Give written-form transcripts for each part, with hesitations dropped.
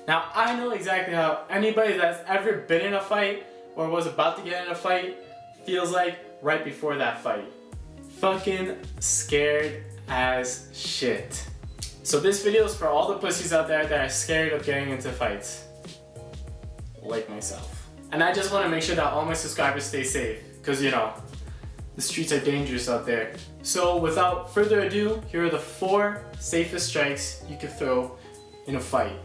Now I know exactly how anybody that's ever been in a fight or was about to get in a fight feels like right before that fight. Fucking scared as shit. So this video is for all the pussies out there that are scared of getting into fights. Like myself. And I just want to make sure that all my subscribers stay safe. Because you know, the streets are dangerous out there. So without further ado, here are the 4 safest strikes you can throw in a fight.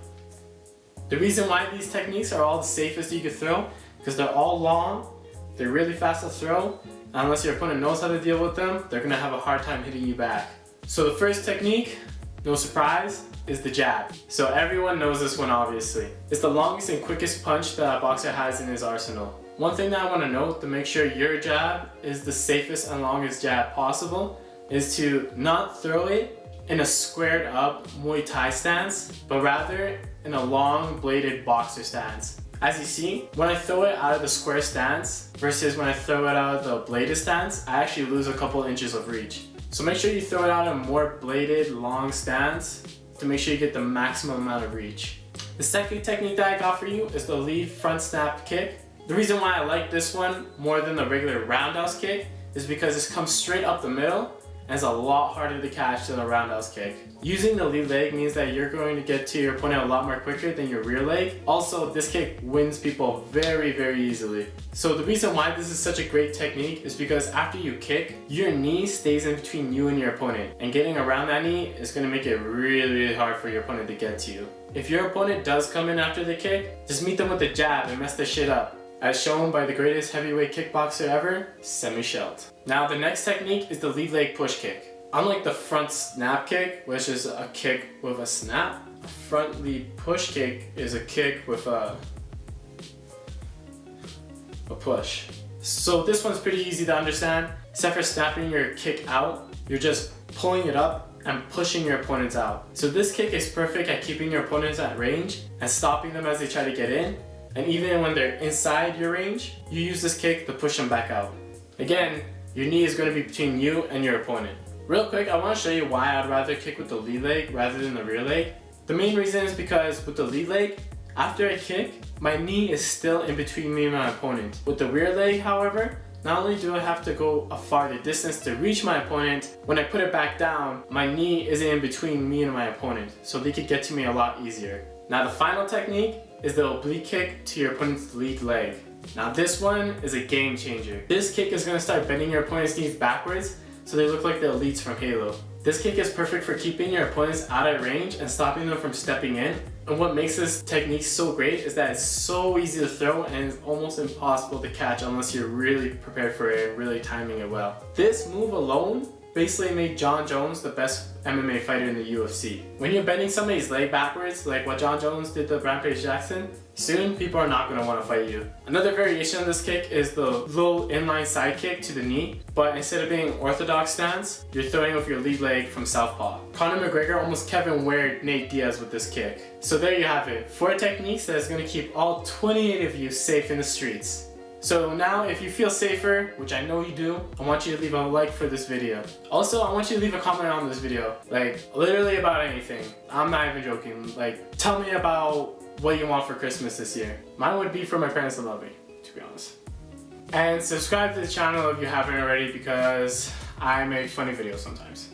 The reason why these techniques are all the safest you can throw, because they're all long, they're really fast to throw, and unless your opponent knows how to deal with them, they're going to have a hard time hitting you back. So the first technique, no surprise, is the jab. So everyone knows this one obviously. It's the longest and quickest punch that a boxer has in his arsenal. One thing that I want to note to make sure your jab is the safest and longest jab possible is to not throw it in a squared up Muay Thai stance, but rather in a long bladed boxer stance. As you see, when I throw it out of the square stance versus when I throw it out of the bladed stance, I actually lose a couple inches of reach. So make sure you throw it out in a more bladed, long stance to make sure you get the maximum amount of reach. The second technique that I got for you is the lead front snap kick. The reason why I like this one more than the regular roundhouse kick is because this comes straight up the middle and is a lot harder to catch than a roundhouse kick. Using the lead leg means that you're going to get to your opponent a lot more quicker than your rear leg. Also, this kick wins people very, very easily. So the reason why this is such a great technique is because after you kick, your knee stays in between you and your opponent. And getting around that knee is going to make it really, really hard for your opponent to get to you. If your opponent does come in after the kick, just meet them with a jab and mess their shit up. As shown by the greatest heavyweight kickboxer ever, Semi-Shelt. Now the next technique is the lead leg push kick. Unlike the front snap kick, which is a kick with a snap, a front lead push kick is a kick with a push. So this one's pretty easy to understand. Except for snapping your kick out, you're just pulling it up and pushing your opponents out. So this kick is perfect at keeping your opponents at range and stopping them as they try to get in. And even when they're inside your range, you use this kick to push them back out. Again, your knee is going to be between you and your opponent. Real quick, I want to show you why I'd rather kick with the lead leg rather than the rear leg. The main reason is because with the lead leg, after I kick, my knee is still in between me and my opponent. With the rear leg, however, not only do I have to go a farther distance to reach my opponent, when I put it back down, my knee isn't in between me and my opponent, so they could get to me a lot easier. Now the final technique is the oblique kick to your opponent's lead leg. Now this one is a game changer. This kick is going to start bending your opponent's knees backwards so they look like the elites from Halo. This kick is perfect for keeping your opponents out of range and stopping them from stepping in. And what makes this technique so great is that it's so easy to throw and it's almost impossible to catch unless you're really prepared for it and really timing it well. This move alone basically made John Jones the best MMA fighter in the UFC. When you're bending somebody's leg backwards, like what John Jones did to Rampage Jackson, soon people are not going to want to fight you. Another variation of this kick is the low inline side kick to the knee, but instead of being orthodox stance, you're throwing with your lead leg from southpaw. Conor McGregor almost Kevin Ware Nate Diaz with this kick. So there you have it, 4 techniques that is going to keep all 28 of you safe in the streets. So now if you feel safer, which I know you do, I want you to leave a like for this video. Also, I want you to leave a comment on this video, like literally about anything. I'm not even joking. Like tell me about what you want for Christmas this year. Mine would be for my parents to love me, to be honest. And subscribe to the channel if you haven't already because I make funny videos sometimes.